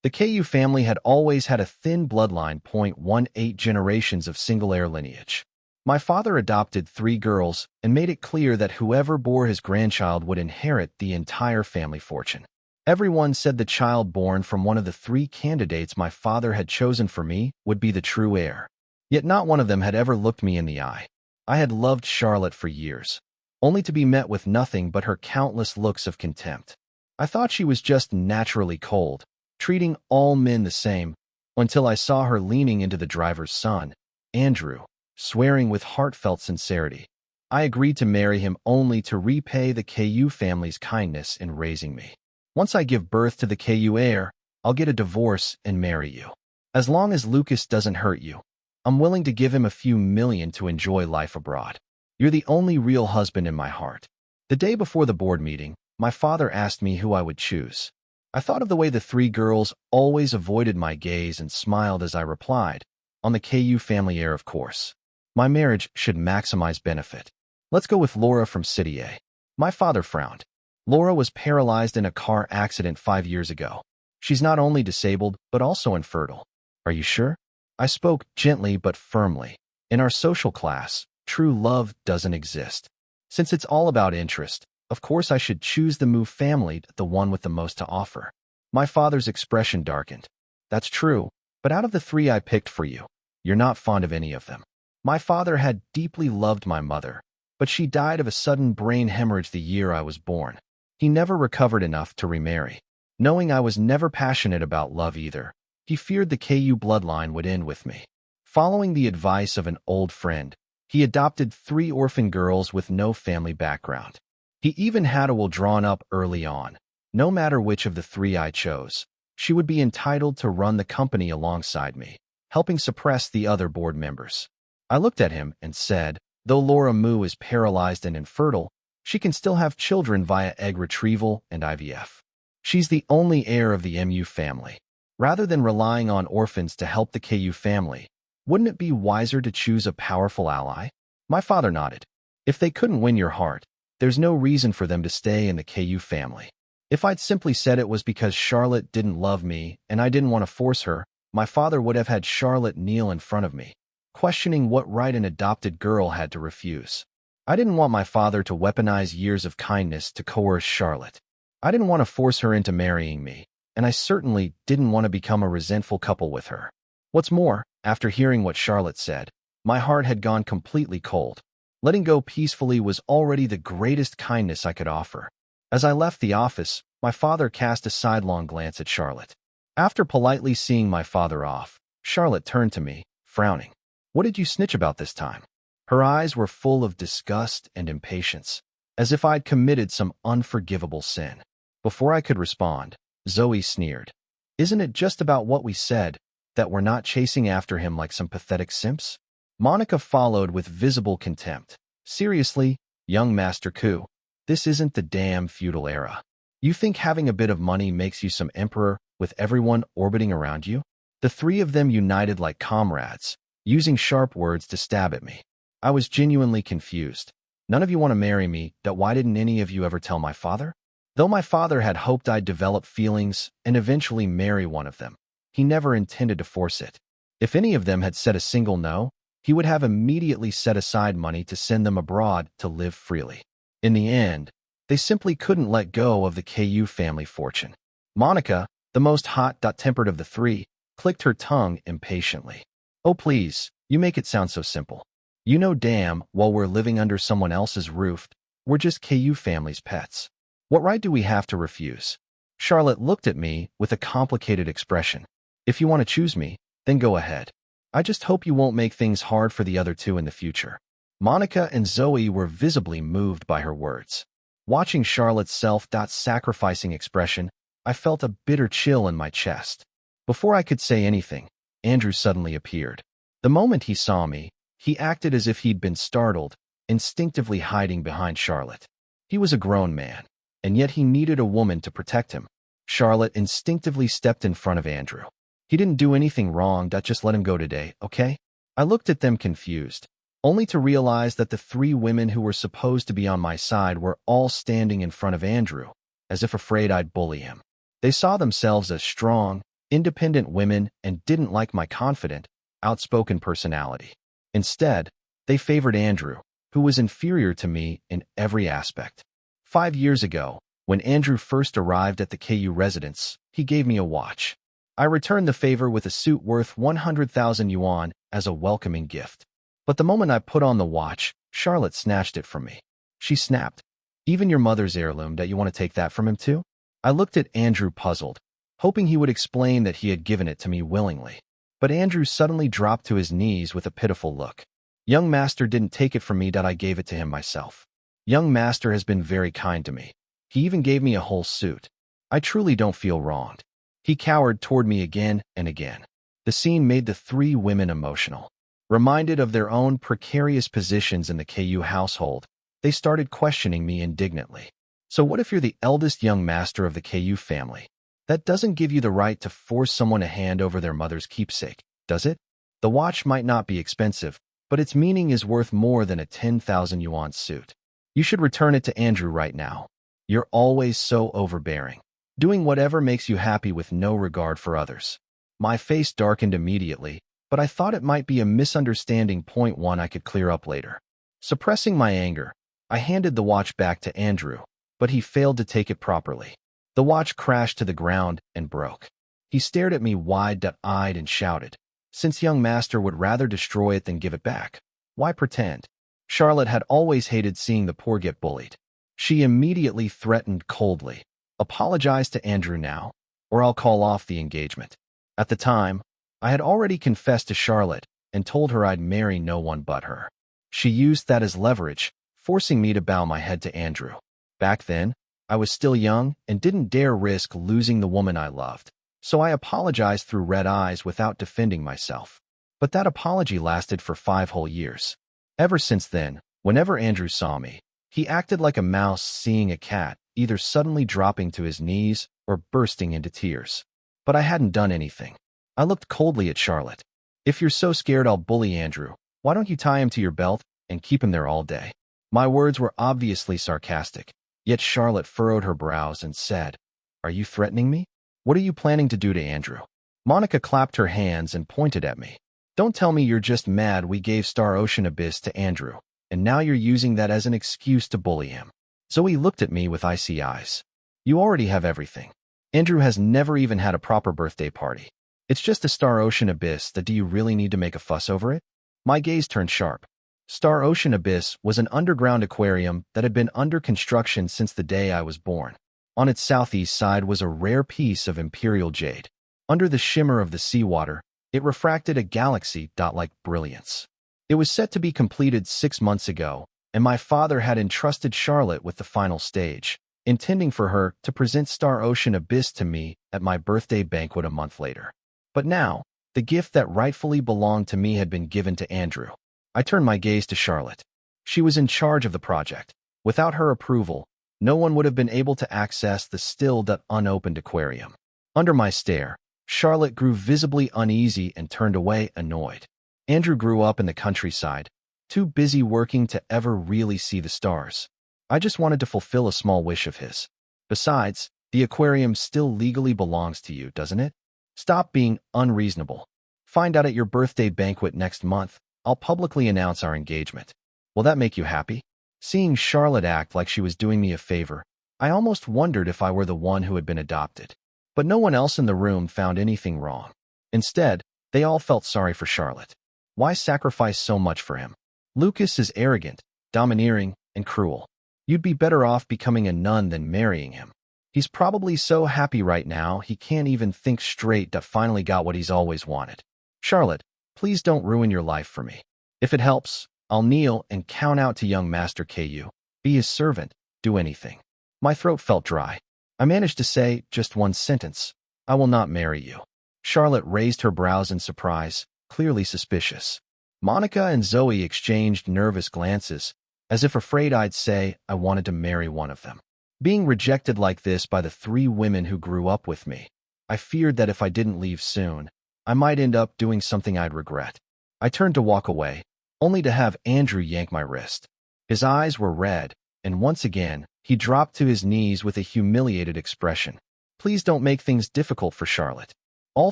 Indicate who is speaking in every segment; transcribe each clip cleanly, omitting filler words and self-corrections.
Speaker 1: The KU family had always had a thin bloodline, 0.18 generations of single-heir lineage. My father adopted 3 girls and made it clear that whoever bore his grandchild would inherit the entire family fortune. Everyone said the child born from one of the 3 candidates my father had chosen for me would be the true heir. Yet not one of them had ever looked me in the eye. I had loved Charlotte for years, only to be met with nothing but her countless looks of contempt. I thought she was just naturally cold, treating all men the same, until I saw her leaning into the driver's son, Andrew, swearing with heartfelt sincerity. I agreed to marry him only to repay the KU family's kindness in raising me. Once I give birth to the KU heir, I'll get a divorce and marry you. As long as Lucas doesn't hurt you, I'm willing to give him a few million to enjoy life abroad. You're the only real husband in my heart. The day before the board meeting, my father asked me who I would choose. I thought of the way the 3 girls always avoided my gaze and smiled as I replied, on the KU family heir, of course. My marriage should maximize benefit. Let's go with Laura from City A. My father frowned. Laura was paralyzed in a car accident 5 years ago. She's not only disabled, but also infertile. Are you sure? I spoke gently but firmly. In our social class, true love doesn't exist. Since it's all about interest, of course I should choose the Move family, the one with the most to offer. My father's expression darkened. That's true, but out of the 3 I picked for you, you're not fond of any of them. My father had deeply loved my mother, but she died of a sudden brain hemorrhage the year I was born. He never recovered enough to remarry. Knowing I was never passionate about love either, he feared the KU bloodline would end with me. Following the advice of an old friend, he adopted 3 orphan girls with no family background. He even had a will drawn up early on. No matter which of the 3 I chose, she would be entitled to run the company alongside me, helping suppress the other board members. I looked at him and said, though Laura Moo is paralyzed and infertile, she can still have children via egg retrieval and IVF. She's the only heir of the MU family. Rather than relying on orphans to help the KU family, wouldn't it be wiser to choose a powerful ally? My father nodded. If they couldn't win your heart, there's no reason for them to stay in the KU family. If I'd simply said it was because Charlotte didn't love me and I didn't want to force her, my father would have had Charlotte kneel in front of me, questioning what right an adopted girl had to refuse. I didn't want my father to weaponize years of kindness to coerce Charlotte. I didn't want to force her into marrying me, and I certainly didn't want to become a resentful couple with her. What's more, after hearing what Charlotte said, my heart had gone completely cold. Letting go peacefully was already the greatest kindness I could offer. As I left the office, my father cast a sidelong glance at Charlotte. After politely seeing my father off, Charlotte turned to me, frowning. What did you snitch about this time? Her eyes were full of disgust and impatience, as if I'd committed some unforgivable sin. Before I could respond, Zoe sneered. Isn't it just about what we said, that we're not chasing after him like some pathetic simps? Monica followed with visible contempt. Seriously, young Master Ku, this isn't the damn feudal era. You think having a bit of money makes you some emperor with everyone orbiting around you? The 3 of them united like comrades, using sharp words to stab at me. I was genuinely confused. None of you want to marry me, that why didn't any of you ever tell my father? Though my father had hoped I'd develop feelings and eventually marry one of them, he never intended to force it. If any of them had said a single no, he would have immediately set aside money to send them abroad to live freely. In the end, they simply couldn't let go of the KU family fortune. Monica, the most hot-tempered of the 3, clicked her tongue impatiently. Oh please, you make it sound so simple. You know damn well we're living under someone else's roof, we're just KU family's pets. What right do we have to refuse? Charlotte looked at me with a complicated expression. If you want to choose me, then go ahead. I just hope you won't make things hard for the other 2 in the future. Monica and Zoe were visibly moved by her words. Watching Charlotte's self-sacrificing expression, I felt a bitter chill in my chest. Before I could say anything, Andrew suddenly appeared. The moment he saw me, he acted as if he'd been startled, instinctively hiding behind Charlotte. He was a grown man, and yet he needed a woman to protect him. Charlotte instinctively stepped in front of Andrew. He didn't do anything wrong, just let him go today, okay? I looked at them confused, only to realize that the 3 women who were supposed to be on my side were all standing in front of Andrew, as if afraid I'd bully him. They saw themselves as strong, independent women and didn't like my confident, outspoken personality. Instead, they favored Andrew, who was inferior to me in every aspect. 5 years ago, when Andrew first arrived at the KU residence, he gave me a watch. I returned the favor with a suit worth 100,000 yuan as a welcoming gift. But the moment I put on the watch, Charlotte snatched it from me. She snapped. "Even your mother's heirloom, that you want to take that from him too?" I looked at Andrew puzzled, hoping he would explain that he had given it to me willingly. But Andrew suddenly dropped to his knees with a pitiful look. "Young master didn't take it from me, that I gave it to him myself. Young master has been very kind to me. He even gave me a whole suit. I truly don't feel wronged." He cowered toward me again and again. The scene made the three women emotional. Reminded of their own precarious positions in the KU household, they started questioning me indignantly. "So what if you're the eldest young master of the KU family? That doesn't give you the right to force someone to hand over their mother's keepsake, does it? The watch might not be expensive, but its meaning is worth more than a 10,000 yuan suit. You should return it to Andrew right now. You're always so overbearing, doing whatever makes you happy with no regard for others." My face darkened immediately, but I thought it might be a misunderstanding. One I could clear up later. Suppressing my anger, I handed the watch back to Andrew, but he failed to take it properly. The watch crashed to the ground and broke. He stared at me wide-eyed and shouted, "Since young master would rather destroy it than give it back, why pretend?" Charlotte had always hated seeing the poor get bullied. She immediately threatened coldly, "Apologize to Andrew now, or I'll call off the engagement." At the time, I had already confessed to Charlotte and told her I'd marry no one but her. She used that as leverage, forcing me to bow my head to Andrew. Back then, I was still young and didn't dare risk losing the woman I loved, so I apologized through red eyes without defending myself. But that apology lasted for 5 whole years. Ever since then, whenever Andrew saw me, he acted like a mouse seeing a cat, either suddenly dropping to his knees or bursting into tears. But I hadn't done anything. I looked coldly at Charlotte. "If you're so scared I'll bully Andrew, why don't you tie him to your belt and keep him there all day?" My words were obviously sarcastic, yet Charlotte furrowed her brows and said, "Are you threatening me? What are you planning to do to Andrew?" Monica clapped her hands and pointed at me. "Don't tell me you're just mad we gave Star Ocean Abyss to Andrew, and now you're using that as an excuse to bully him." Zoe looked at me with icy eyes. "You already have everything. Andrew has never even had a proper birthday party. It's just a Star Ocean Abyss. Do you really need to make a fuss over it?" My gaze turned sharp. Star Ocean Abyss was an underground aquarium that had been under construction since the day I was born. On its southeast side was a rare piece of imperial jade. Under the shimmer of the seawater, it refracted a galaxy-like brilliance. It was set to be completed 6 months ago, and my father had entrusted Charlotte with the final stage, intending for her to present Star Ocean Abyss to me at my birthday banquet a month later. But now, the gift that rightfully belonged to me had been given to Andrew. I turned my gaze to Charlotte. She was in charge of the project. Without her approval, no one would have been able to access the still-unopened aquarium. Under my stare, Charlotte grew visibly uneasy and turned away, annoyed. Andrew grew up in the countryside, too busy working to ever really see the stars. I just wanted to fulfill a small wish of his. Besides, the aquarium still legally belongs to you, doesn't it? Stop being unreasonable. Find out at your birthday banquet next month. I'll publicly announce our engagement. Will that make you happy?" Seeing Charlotte act like she was doing me a favor, I almost wondered if I were the one who had been adopted. But no one else in the room found anything wrong. Instead, they all felt sorry for Charlotte. Why sacrifice so much for him? Lucas is arrogant, domineering, and cruel. You'd be better off becoming a nun than marrying him. He's probably so happy right now he can't even think straight that finally got what he's always wanted. Charlotte, please don't ruin your life for me. If it helps, I'll kneel and count out to young Master KU. Be his servant, do anything. My throat felt dry. I managed to say just one sentence. I will not marry you. Charlotte raised her brows in surprise, clearly suspicious. Monica and Zoe exchanged nervous glances, as if afraid I'd say I wanted to marry one of them. Being rejected like this by the 3 women who grew up with me, I feared that if I didn't leave soon, I might end up doing something I'd regret. I turned to walk away, only to have Andrew yank my wrist. His eyes were red, and once again, he dropped to his knees with a humiliated expression. Please don't make things difficult for Charlotte. All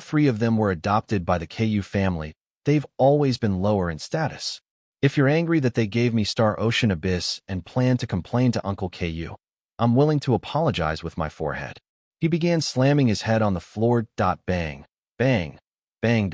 Speaker 1: three of them were adopted by the KU family. They've always been lower in status. If you're angry that they gave me Star Ocean Abyss and plan to complain to Uncle KU, I'm willing to apologize with my forehead. He began slamming his head on the floor. Bang, bang, bang,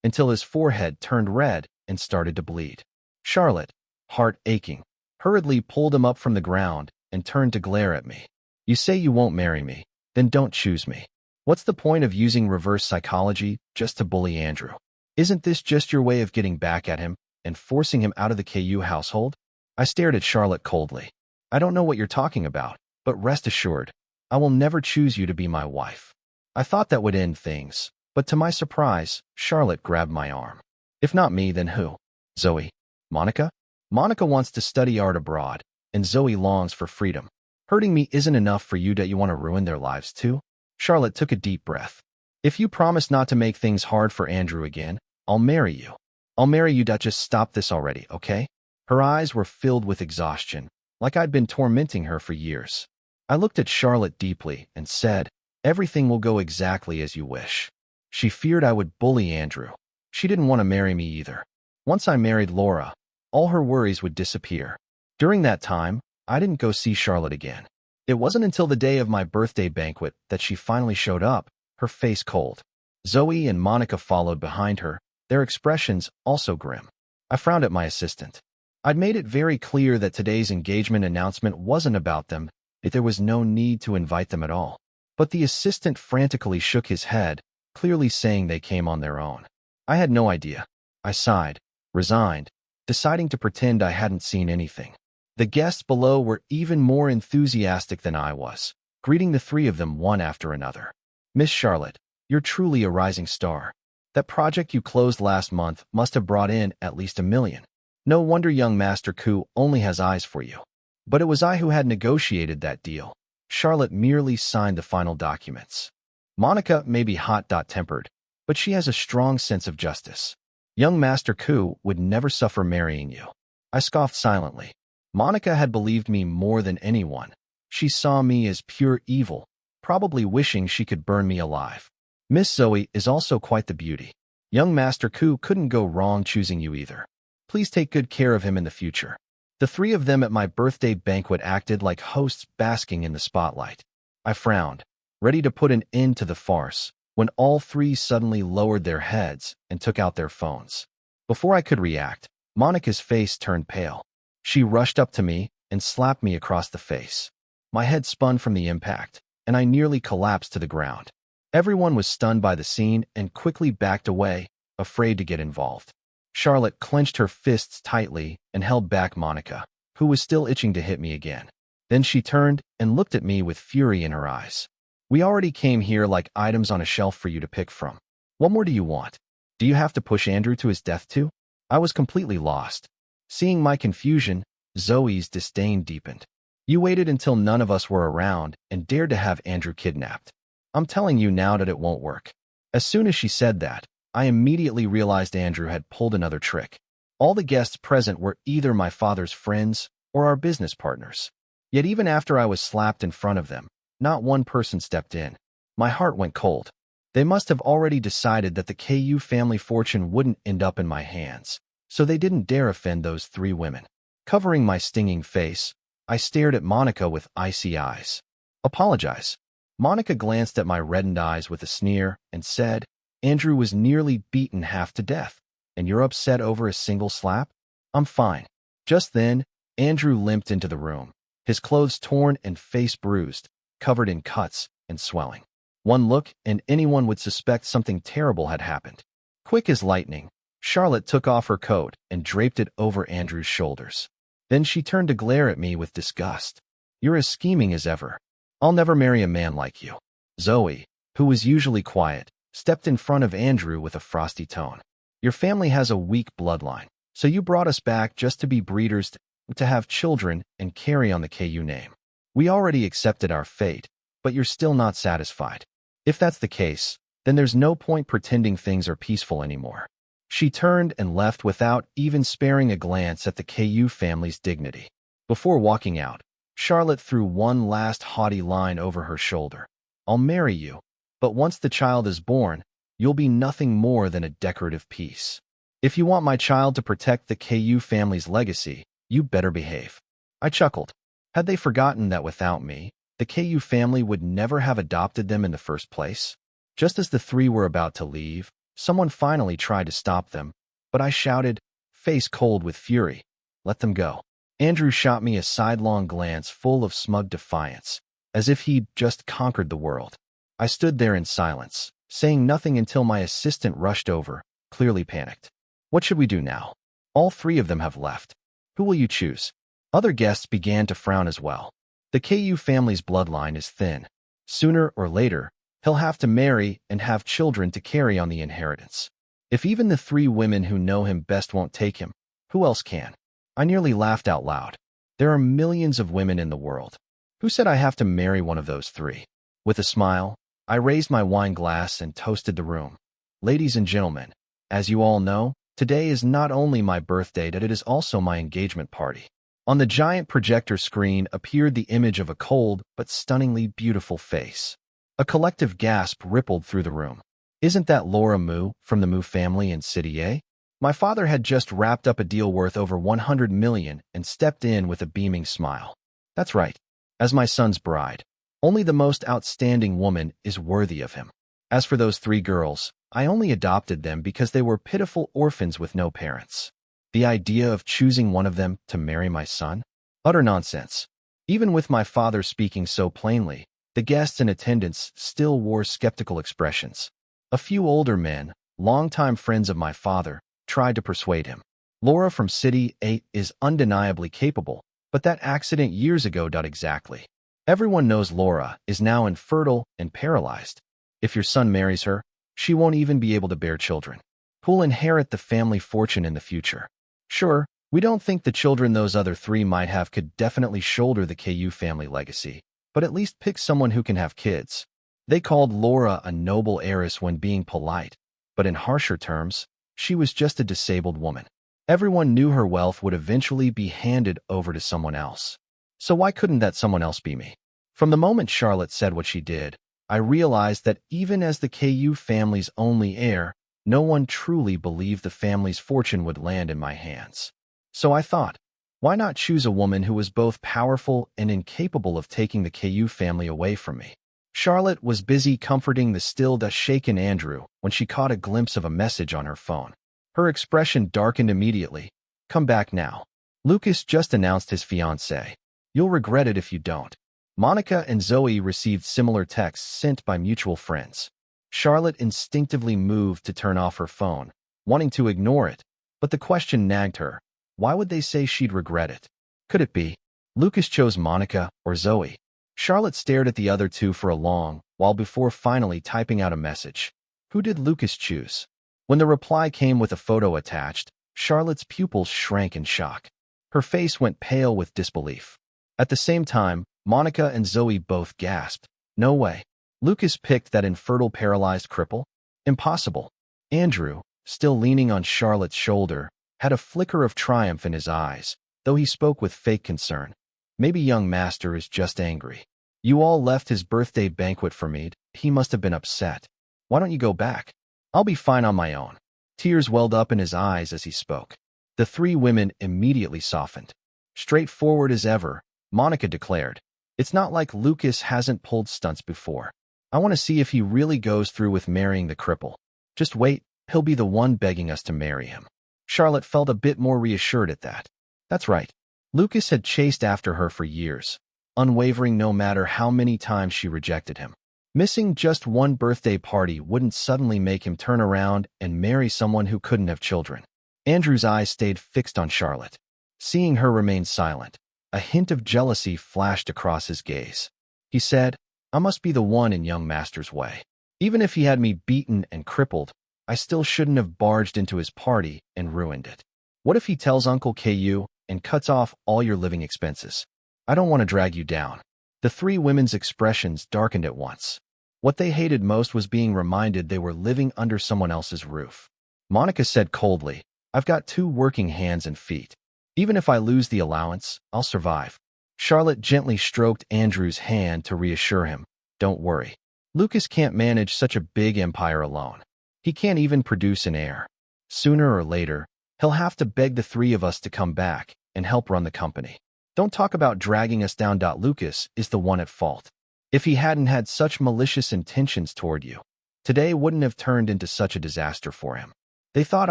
Speaker 1: until his forehead turned red and started to bleed. Charlotte, heart aching, hurriedly pulled him up from the ground and turned to glare at me. You say you won't marry me, then don't choose me. What's the point of using reverse psychology just to bully Andrew? Isn't this just your way of getting back at him and forcing him out of the KU household? I stared at Charlotte coldly. I don't know what you're talking about, but rest assured, I will never choose you to be my wife. I thought that would end things, but to my surprise, Charlotte grabbed my arm. If not me, then who? Zoe? Monica? Monica wants to study art abroad, and Zoe longs for freedom. Hurting me isn't enough for you that you want to ruin their lives too? Charlotte took a deep breath. If you promise not to make things hard for Andrew again, I'll marry you. I'll marry you. Just stop this already, okay? Her eyes were filled with exhaustion, like I'd been tormenting her for years. I looked at Charlotte deeply and said, everything will go exactly as you wish. She feared I would bully Andrew. She didn't want to marry me either. Once I married Laura, all her worries would disappear. During that time, I didn't go see Charlotte again. It wasn't until the day of my birthday banquet that she finally showed up, her face cold. Zoe and Monica followed behind her, their expressions also grim. I frowned at my assistant. I'd made it very clear that today's engagement announcement wasn't about them, that there was no need to invite them at all. But the assistant frantically shook his head, clearly saying they came on their own. I had no idea. I sighed, resigned, deciding to pretend I hadn't seen anything. The guests below were even more enthusiastic than I was, greeting the three of them one after another. Miss Charlotte, you're truly a rising star. That project you closed last month must have brought in at least $1 million. No wonder young Master Ku only has eyes for you. But it was I who had negotiated that deal. Charlotte merely signed the final documents. Monica may be hot-tempered, but she has a strong sense of justice. Young Master Ku would never suffer marrying you. I scoffed silently. Monica had believed me more than anyone. She saw me as pure evil, probably wishing she could burn me alive. Miss Zoe is also quite the beauty. Young Master Ku couldn't go wrong choosing you either. Please take good care of him in the future. The three of them at my birthday banquet acted like hosts basking in the spotlight. I frowned, ready to put an end to the farce, when all three suddenly lowered their heads and took out their phones. Before I could react, Monica's face turned pale. She rushed up to me and slapped me across the face. My head spun from the impact, and I nearly collapsed to the ground. Everyone was stunned by the scene and quickly backed away, afraid to get involved. Charlotte clenched her fists tightly and held back Monica, who was still itching to hit me again. Then she turned and looked at me with fury in her eyes. We already came here like items on a shelf for you to pick from. What more do you want? Do you have to push Andrew to his death too? I was completely lost. Seeing my confusion, Zoe's disdain deepened. You waited until none of us were around and dared to have Andrew kidnapped. I'm telling you now that it won't work. As soon as she said that, I immediately realized Andrew had pulled another trick. All the guests present were either my father's friends or our business partners. Yet even after I was slapped in front of them, not one person stepped in. My heart went cold. They must have already decided that the KU family fortune wouldn't end up in my hands, so they didn't dare offend those three women. Covering my stinging face, I stared at Monica with icy eyes. Apologize. Monica glanced at my reddened eyes with a sneer and said, Andrew was nearly beaten half to death, and you're upset over a single slap? I'm fine. Just then, Andrew limped into the room, his clothes torn and face bruised, covered in cuts and swelling. One look, and anyone would suspect something terrible had happened. Quick as lightning, Charlotte took off her coat and draped it over Andrew's shoulders. Then she turned to glare at me with disgust. You're as scheming as ever. I'll never marry a man like you. Zoe, who was usually quiet, stepped in front of Andrew with a frosty tone. Your family has a weak bloodline, so you brought us back just to be breeders, to have children and carry on the KU name. We already accepted our fate, but you're still not satisfied. If that's the case, then there's no point pretending things are peaceful anymore. She turned and left without even sparing a glance at the KU family's dignity. Before walking out, Charlotte threw one last haughty line over her shoulder. I'll marry you, but once the child is born, you'll be nothing more than a decorative piece. If you want my child to protect the KU family's legacy, you better behave." I chuckled. Had they forgotten that without me, the KU family would never have adopted them in the first place? Just as the three were about to leave, someone finally tried to stop them, but I shouted, face cold with fury, "Let them go." Andrew shot me a sidelong glance full of smug defiance, as if he'd just conquered the world. I stood there in silence, saying nothing until my assistant rushed over, clearly panicked. "What should we do now? All three of them have left. Who will you choose?" Other guests began to frown as well. The KU family's bloodline is thin. Sooner or later, he'll have to marry and have children to carry on the inheritance. If even the three women who know him best won't take him, who else can? I nearly laughed out loud. There are millions of women in the world. Who said I have to marry one of those three? With a smile, I raised my wine glass and toasted the room. Ladies and gentlemen, as you all know, today is not only my birthday, but it is also my engagement party. On the giant projector screen appeared the image of a cold but stunningly beautiful face. A collective gasp rippled through the room. Isn't that Laura Moo from the Moo family in City A? My father had just wrapped up a deal worth over $100 million and stepped in with a beaming smile. That's right. As my son's bride, only the most outstanding woman is worthy of him. As for those three girls, I only adopted them because they were pitiful orphans with no parents. The idea of choosing one of them to marry my son? Utter nonsense. Even with my father speaking so plainly, the guests in attendance still wore skeptical expressions. A few older men, longtime friends of my father, tried to persuade him. Laura from City 8 is undeniably capable, but that accident years ago did exactly. Everyone knows Laura is now infertile and paralyzed. If your son marries her, she won't even be able to bear children. Who'll inherit the family fortune in the future? Sure, we don't think the children those other three might have could definitely shoulder the KU family legacy, but at least pick someone who can have kids. They called Laura a noble heiress when being polite, but in harsher terms, she was just a disabled woman. Everyone knew her wealth would eventually be handed over to someone else. So why couldn't that someone else be me? From the moment Charlotte said what she did, I realized that even as the KU family's only heir, no one truly believed the family's fortune would land in my hands. So I thought, why not choose a woman who was both powerful and incapable of taking the KU family away from me? Charlotte was busy comforting the still-shaken Andrew when she caught a glimpse of a message on her phone. Her expression darkened immediately. "Come back now. Lucas just announced his fiancée. You'll regret it if you don't." Monica and Zoe received similar texts sent by mutual friends. Charlotte instinctively moved to turn off her phone, wanting to ignore it, but the question nagged her. Why would they say she'd regret it? Could it be Lucas chose Monica or Zoe? Charlotte stared at the other two for a long while before finally typing out a message. Who did Lucas choose? When the reply came with a photo attached, Charlotte's pupils shrank in shock. Her face went pale with disbelief. At the same time, Monica and Zoe both gasped. No way. Lucas picked that infertile paralyzed cripple? Impossible. Andrew, still leaning on Charlotte's shoulder, had a flicker of triumph in his eyes, though he spoke with fake concern. Maybe young master is just angry. You all left his birthday banquet for me. He must have been upset. Why don't you go back? I'll be fine on my own. Tears welled up in his eyes as he spoke. The three women immediately softened. Straightforward as ever, Monica declared, "It's not like Lucas hasn't pulled stunts before. I want to see if he really goes through with marrying the cripple. Just wait, he'll be the one begging us to marry him." Charlotte felt a bit more reassured at that. That's right. Lucas had chased after her for years, unwavering no matter how many times she rejected him. Missing just one birthday party wouldn't suddenly make him turn around and marry someone who couldn't have children. Andrew's eyes stayed fixed on Charlotte. Seeing her remain silent, a hint of jealousy flashed across his gaze. He said, "I must be the one in young master's way. Even if he had me beaten and crippled, I still shouldn't have barged into his party and ruined it. What if he tells Uncle KU and cuts off all your living expenses? I don't want to drag you down." The three women's expressions darkened at once. What they hated most was being reminded they were living under someone else's roof. Monica said coldly, "I've got 2 working hands and feet. Even if I lose the allowance, I'll survive." Charlotte gently stroked Andrew's hand to reassure him. "Don't worry. Lucas can't manage such a big empire alone. He can't even produce an heir. Sooner or later, he'll have to beg the three of us to come back and help run the company. Don't talk about dragging us down. Lucas is the one at fault. If he hadn't had such malicious intentions toward you, today wouldn't have turned into such a disaster for him. They thought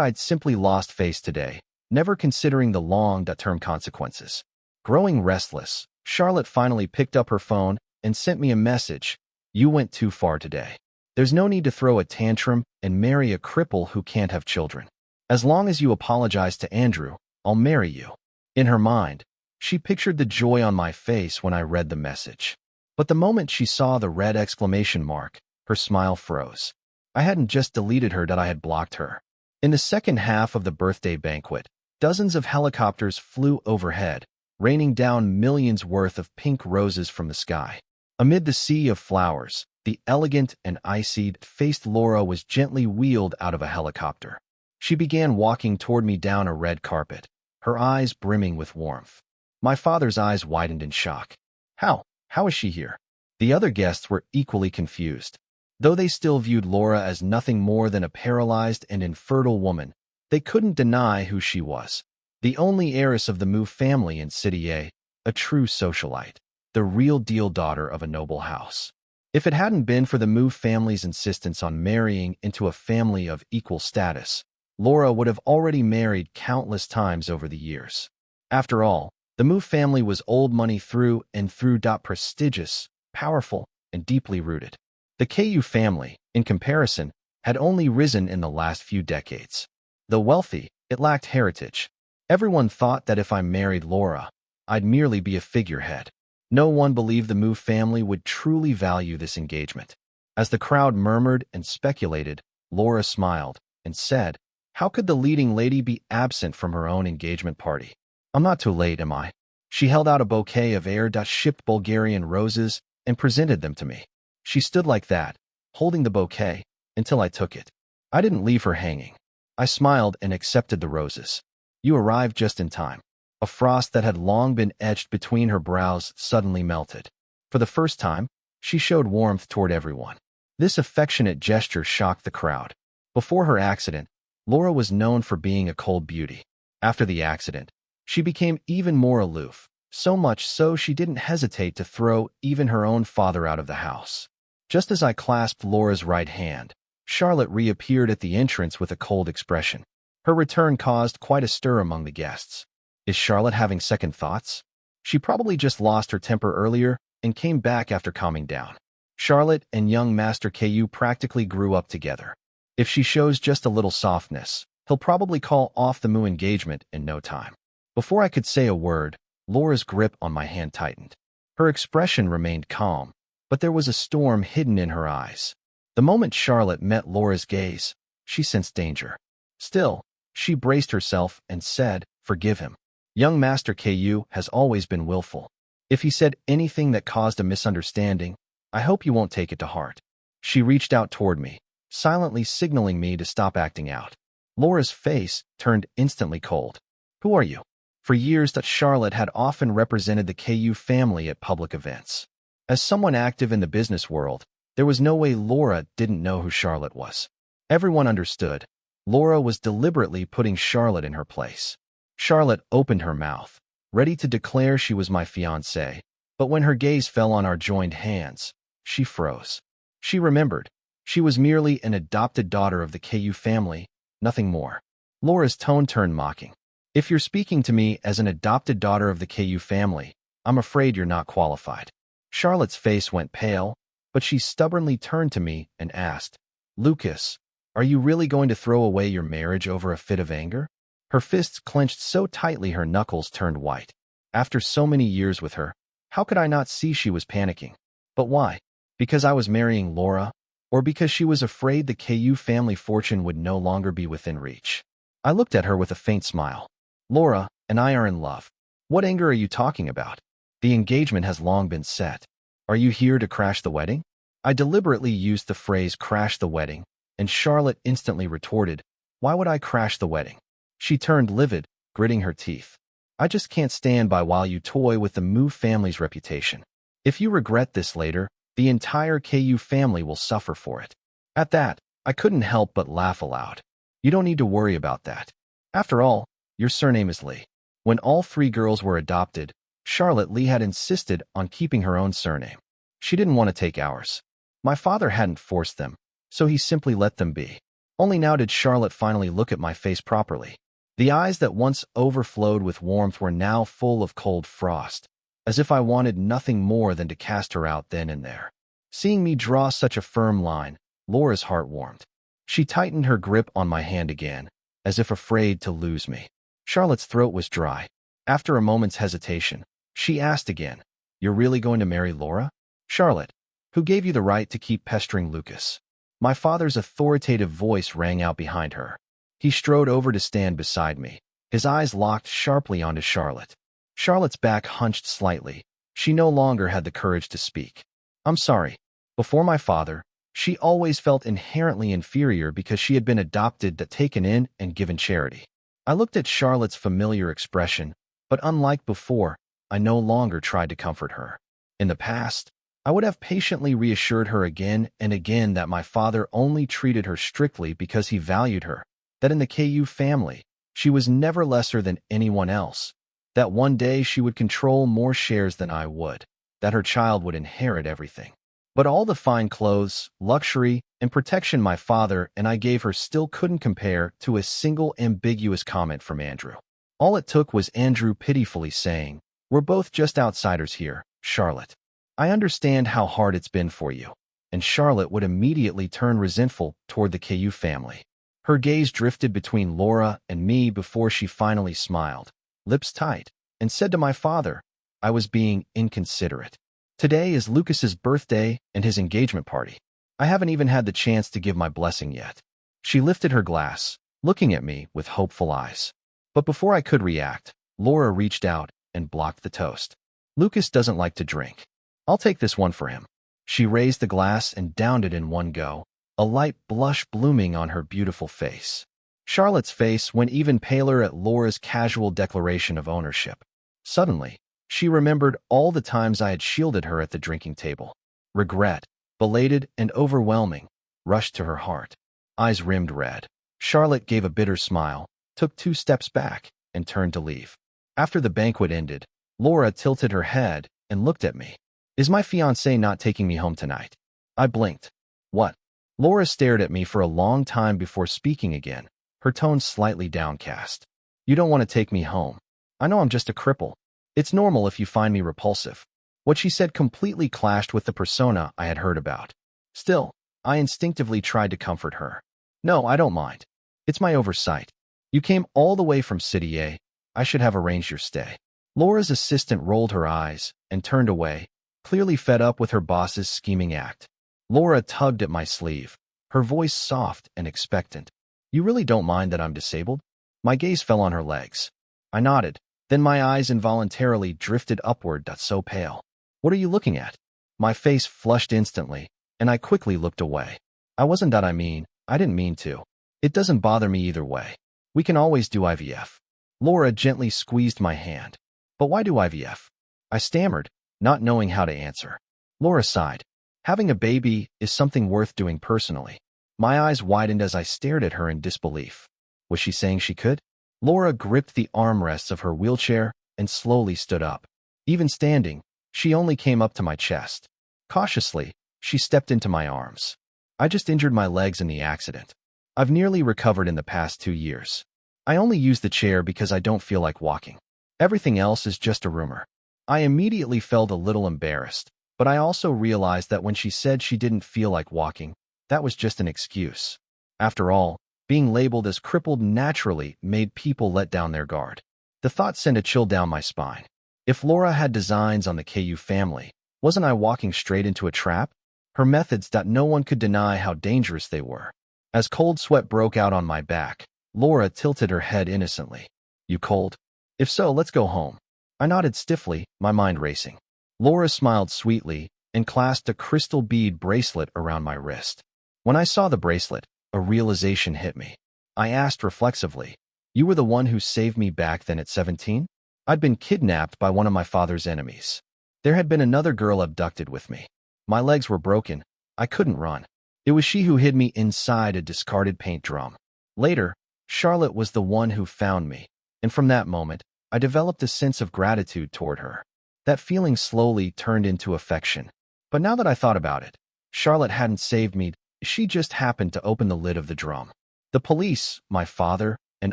Speaker 1: I'd simply lost face today, never considering the long-term consequences. Growing restless, Charlotte finally picked up her phone and sent me a message. You went too far today. There's no need to throw a tantrum and marry a cripple who can't have children. As long as you apologize to Andrew, I'll marry you. In her mind, she pictured the joy on my face when I read the message. But the moment she saw the red exclamation mark, her smile froze. I hadn't just deleted her, I had blocked her. In the second half of the birthday banquet, dozens of helicopters flew overhead, raining down millions worth of pink roses from the sky. Amid the sea of flowers, the elegant and icy-faced Laura was gently wheeled out of a helicopter. She began walking toward me down a red carpet, her eyes brimming with warmth. My father's eyes widened in shock. How is she here? The other guests were equally confused. Though they still viewed Laura as nothing more than a paralyzed and infertile woman, they couldn't deny who she was. The only heiress of the Mu family in City A, a true socialite, the real-deal daughter of a noble house. If it hadn't been for the Mu family's insistence on marrying into a family of equal status, Laura would have already married countless times over the years. After all, the Mu family was old money through and through. Prestigious, powerful, and deeply rooted. The Ku family, in comparison, had only risen in the last few decades. Though wealthy, it lacked heritage. Everyone thought that if I married Laura, I'd merely be a figurehead. No one believed the Mu family would truly value this engagement. As the crowd murmured and speculated, Laura smiled and said, "How could the leading lady be absent from her own engagement party? I'm not too late, am I?" She held out a bouquet of air-shipped Bulgarian roses and presented them to me. She stood like that, holding the bouquet, until I took it. I didn't leave her hanging. I smiled and accepted the roses. You arrived just in time. A frost that had long been etched between her brows suddenly melted. For the first time, she showed warmth toward everyone. This affectionate gesture shocked the crowd. Before her accident, Laura was known for being a cold beauty. After the accident, she became even more aloof, so much so she didn't hesitate to throw even her own father out of the house. Just as I clasped Laura's right hand, Charlotte reappeared at the entrance with a cold expression. Her return caused quite a stir among the guests. Is Charlotte having second thoughts? She probably just lost her temper earlier and came back after calming down. Charlotte and young Master Ku practically grew up together. If she shows just a little softness, he'll probably call off the Mu engagement in no time. Before I could say a word, Laura's grip on my hand tightened. Her expression remained calm, but there was a storm hidden in her eyes. The moment Charlotte met Laura's gaze, she sensed danger. Still, she braced herself and said, "Forgive him. Young Master Ku has always been willful. If he said anything that caused a misunderstanding, I hope you won't take it to heart." She reached out toward me, silently signaling me to stop acting out. Laura's face turned instantly cold. "Who are you?" For years, Charlotte had often represented the Ku family at public events. As someone active in the business world, there was no way Laura didn't know who Charlotte was. Everyone understood. Laura was deliberately putting Charlotte in her place. Charlotte opened her mouth, ready to declare she was my fiancée, but when her gaze fell on our joined hands, she froze. She remembered. She was merely an adopted daughter of the Ku family, nothing more. Laura's tone turned mocking. "If you're speaking to me as an adopted daughter of the Ku family, I'm afraid you're not qualified." Charlotte's face went pale, but she stubbornly turned to me and asked, "Lucas, are you really going to throw away your marriage over a fit of anger?" Her fists clenched so tightly her knuckles turned white. After so many years with her, how could I not see she was panicking? But why? Because I was marrying Laura? Or because she was afraid the Ku family fortune would no longer be within reach? I looked at her with a faint smile. "Laura and I are in love. What anger are you talking about? The engagement has long been set. Are you here to crash the wedding?" I deliberately used the phrase "crash the wedding," and Charlotte instantly retorted, "Why would I crash the wedding?" She turned livid, gritting her teeth. "I just can't stand by while you toy with the Mu family's reputation. If you regret this later, the entire Ku family will suffer for it." At that, I couldn't help but laugh aloud. You don't need to worry about that. After all, your surname is Lee. When all three girls were adopted, Charlotte Lee had insisted on keeping her own surname. She didn't want to take ours. My father hadn't forced them, so he simply let them be. Only now did Charlotte finally look at my face properly. The eyes that once overflowed with warmth were now full of cold frost, as if I wanted nothing more than to cast her out then and there. Seeing me draw such a firm line, Laura's heart warmed. She tightened her grip on my hand again, as if afraid to lose me. Charlotte's throat was dry. After a moment's hesitation, she asked again, "You're really going to marry Laura?" "Charlotte, who gave you the right to keep pestering Lucas?" My father's authoritative voice rang out behind her. He strode over to stand beside me, his eyes locked sharply onto Charlotte. Charlotte's back hunched slightly. She no longer had the courage to speak. "I'm sorry." Before my father, she always felt inherently inferior because she had been adopted, taken in, and given charity. I looked at Charlotte's familiar expression, but unlike before, I no longer tried to comfort her. In the past, I would have patiently reassured her again and again that my father only treated her strictly because he valued her, that in the KU family, she was never lesser than anyone else, that one day she would control more shares than I would, that her child would inherit everything. But all the fine clothes, luxury, and protection my father and I gave her still couldn't compare to a single ambiguous comment from Andrew. All it took was Andrew pitifully saying, "We're both just outsiders here, Charlotte. I understand how hard it's been for you." And Charlotte would immediately turn resentful toward the KU family. Her gaze drifted between Laura and me before she finally smiled, lips tight, and said to my father, "I was being inconsiderate. Today is Lucas's birthday and his engagement party. I haven't even had the chance to give my blessing yet." She lifted her glass, looking at me with hopeful eyes. But before I could react, Laura reached out and blocked the toast. "Lucas doesn't like to drink. I'll take this one for him." She raised the glass and downed it in one go, a light blush blooming on her beautiful face. Charlotte's face went even paler at Laura's casual declaration of ownership. Suddenly, she remembered all the times I had shielded her at the drinking table. Regret, belated and overwhelming, rushed to her heart. Eyes rimmed red. Charlotte gave a bitter smile, took 2 steps back, and turned to leave. After the banquet ended, Laura tilted her head and looked at me. "Is my fiancé not taking me home tonight?" I blinked. "What?" Laura stared at me for a long time before speaking again, her tone slightly downcast. "You don't want to take me home. I know I'm just a cripple. It's normal if you find me repulsive." What she said completely clashed with the persona I had heard about. Still, I instinctively tried to comfort her. "No, I don't mind. It's my oversight. You came all the way from City A. I should have arranged your stay." Laura's assistant rolled her eyes and turned away, clearly fed up with her boss's scheming act. Laura tugged at my sleeve, her voice soft and expectant. "You really don't mind that I'm disabled?" My gaze fell on her legs. I nodded. Then my eyes involuntarily drifted upward, so pale. "What are you looking at?" My face flushed instantly, and I quickly looked away. I didn't mean to. It doesn't bother me either way. We can always do IVF. Laura gently squeezed my hand. "But why do IVF?" I stammered, not knowing how to answer. Laura sighed. "Having a baby is something worth doing personally." My eyes widened as I stared at her in disbelief. Was she saying she could? Laura gripped the armrests of her wheelchair and slowly stood up. Even standing, she only came up to my chest. Cautiously, she stepped into my arms. "I just injured my legs in the accident. I've nearly recovered in the past 2 years. I only use the chair because I don't feel like walking. Everything else is just a rumor." I immediately felt a little embarrassed, but I also realized that when she said she didn't feel like walking, that was just an excuse. After all, being labeled as crippled naturally made people let down their guard. The thought sent a chill down my spine. If Laura had designs on the KU family, wasn't I walking straight into a trap? Her methods, no one could deny how dangerous they were. As cold sweat broke out on my back, Laura tilted her head innocently. "You cold? If so, let's go home." I nodded stiffly, my mind racing. Laura smiled sweetly and clasped a crystal bead bracelet around my wrist. When I saw the bracelet, a realization hit me. I asked reflexively, "You were the one who saved me back then at 17? I'd been kidnapped by one of my father's enemies. There had been another girl abducted with me. My legs were broken. I couldn't run. It was she who hid me inside a discarded paint drum. Later, Charlotte was the one who found me, and from that moment, I developed a sense of gratitude toward her. That feeling slowly turned into affection. But now that I thought about it, Charlotte hadn't saved me, she just happened to open the lid of the drum. The police, my father, and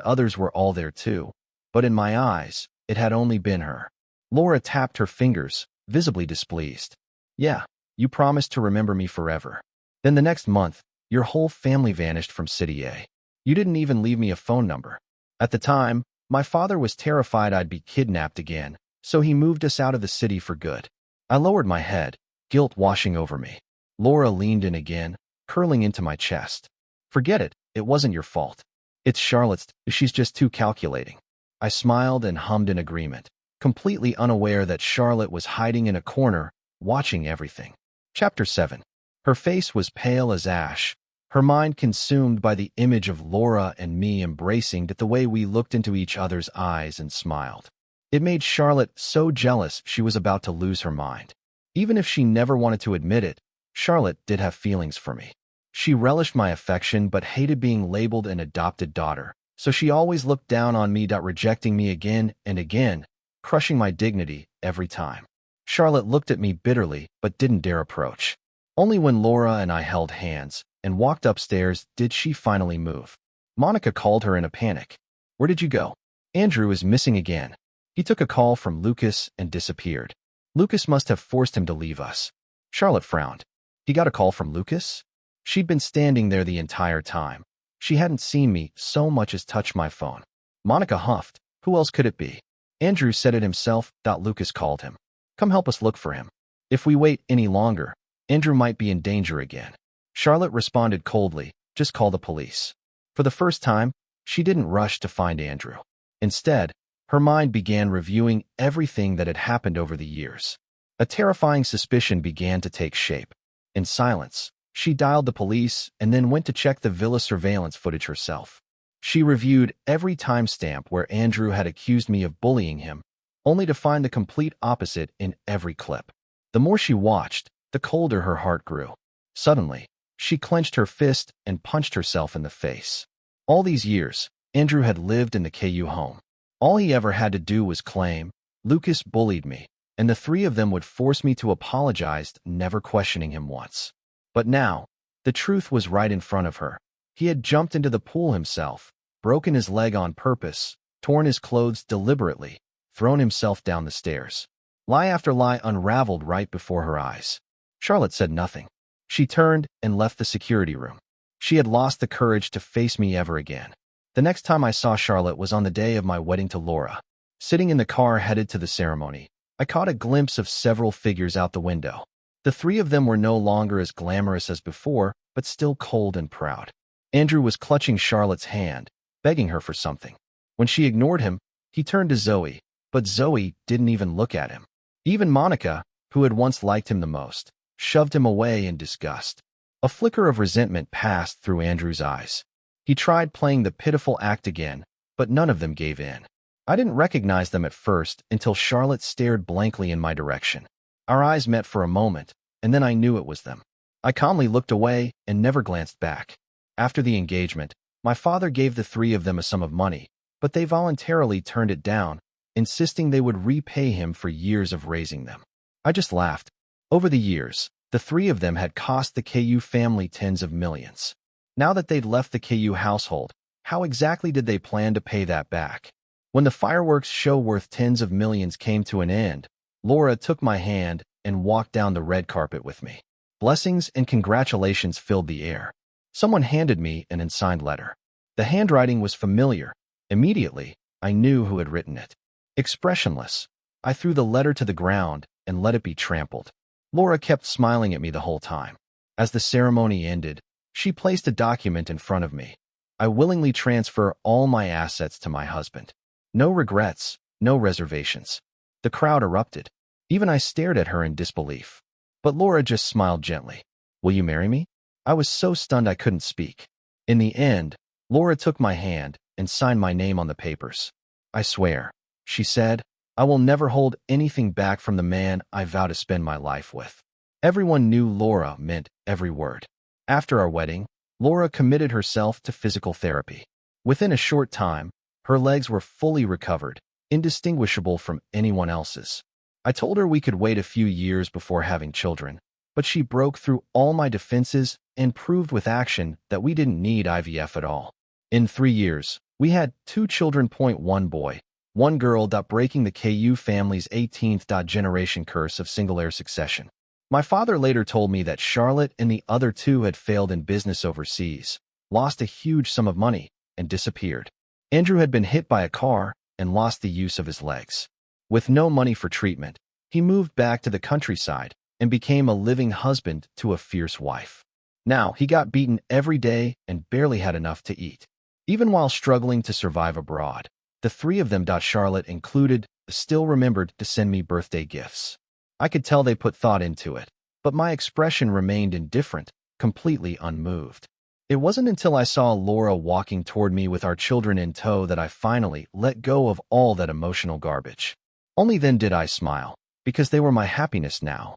Speaker 1: others were all there too, but in my eyes, it had only been her. Laura tapped her fingers, visibly displeased. Yeah, you promised to remember me forever. Then the next month, your whole family vanished from City A. You didn't even leave me a phone number. At the time, my father was terrified I'd be kidnapped again, so he moved us out of the city for good. I lowered my head, guilt washing over me. Laura leaned in again, curling into my chest. Forget it, it wasn't your fault. It's Charlotte's, she's just too calculating. I smiled and hummed in agreement, completely unaware that Charlotte was hiding in a corner, watching everything. Chapter 7. Her face was pale as ash, her mind consumed by the image of Laura and me embracing it the way we looked into each other's eyes and smiled. It made Charlotte so jealous she was about to lose her mind. Even if she never wanted to admit it, Charlotte did have feelings for me. She relished my affection but hated being labeled an adopted daughter, so she always looked down on me, rejecting me again and again, crushing my dignity every time. Charlotte looked at me bitterly but didn't dare approach. Only when Laura and I held hands and walked upstairs did she finally move. Monica called her in a panic. Where did you go? Andrew is missing again. He took a call from Lucas and disappeared. Lucas must have forced him to leave us. Charlotte frowned. He got a call from Lucas? She'd been standing there the entire time. She hadn't seen me so much as touch my phone. Monica huffed. Who else could it be? Andrew said it himself. Lucas called him. Come help us look for him. If we wait any longer, Andrew might be in danger again. Charlotte responded coldly, just call the police. For the first time, she didn't rush to find Andrew. Instead, her mind began reviewing everything that had happened over the years. A terrifying suspicion began to take shape. In silence, she dialed the police and then went to check the villa surveillance footage herself. She reviewed every timestamp where Andrew had accused me of bullying him, only to find the complete opposite in every clip. The more she watched, the colder her heart grew. Suddenly, she clenched her fist and punched herself in the face. All these years, Andrew had lived in the KU home. All he ever had to do was claim, Lucas bullied me, and the three of them would force me to apologize, never questioning him once. But now, the truth was right in front of her. He had jumped into the pool himself, broken his leg on purpose, torn his clothes deliberately, thrown himself down the stairs. Lie after lie unraveled right before her eyes. Charlotte said nothing. She turned and left the security room. She had lost the courage to face me ever again. The next time I saw Charlotte was on the day of my wedding to Laura. Sitting in the car headed to the ceremony, I caught a glimpse of several figures out the window. The three of them were no longer as glamorous as before, but still cold and proud. Andrew was clutching Charlotte's hand, begging her for something. When she ignored him, he turned to Zoe, but Zoe didn't even look at him. Even Monica, who had once liked him the most, shoved him away in disgust. A flicker of resentment passed through Andrew's eyes. He tried playing the pitiful act again, but none of them gave in. I didn't recognize them at first until Charlotte stared blankly in my direction. Our eyes met for a moment, and then I knew it was them. I calmly looked away and never glanced back. After the engagement, my father gave the three of them a sum of money, but they voluntarily turned it down, insisting they would repay him for years of raising them. I just laughed. Over the years, the three of them had cost the KU family tens of millions. Now that they'd left the KU household, how exactly did they plan to pay that back? When the fireworks show worth tens of millions came to an end, Laura took my hand and walked down the red carpet with me. Blessings and congratulations filled the air. Someone handed me an unsigned letter. The handwriting was familiar. Immediately, I knew who had written it. Expressionless, I threw the letter to the ground and let it be trampled. Laura kept smiling at me the whole time. As the ceremony ended, she placed a document in front of me. I willingly transfer all my assets to my husband. No regrets, no reservations. The crowd erupted. Even I stared at her in disbelief. But Laura just smiled gently. Will you marry me? I was so stunned I couldn't speak. In the end, Laura took my hand and signed my name on the papers. I swear, she said, I will never hold anything back from the man I vow to spend my life with. Everyone knew Laura meant every word. After our wedding, Laura committed herself to physical therapy. Within a short time, her legs were fully recovered, indistinguishable from anyone else's. I told her we could wait a few years before having children, but she broke through all my defenses and proved with action that we didn't need IVF at all. In 3 years, we had 2 children. 1 boy, 1 girl. Breaking the KU family's 18th generation curse of single-heir succession. My father later told me that Charlotte and the other 2 had failed in business overseas, lost a huge sum of money, and disappeared. Andrew had been hit by a car and lost the use of his legs. With no money for treatment, he moved back to the countryside and became a living husband to a fierce wife. Now, he got beaten every day and barely had enough to eat. Even while struggling to survive abroad, the 3 of them, Charlotte included, still remembered to send me birthday gifts. I could tell they put thought into it, but my expression remained indifferent, completely unmoved. It wasn't until I saw Laura walking toward me with our children in tow that I finally let go of all that emotional garbage. Only then did I smile, because they were my happiness now.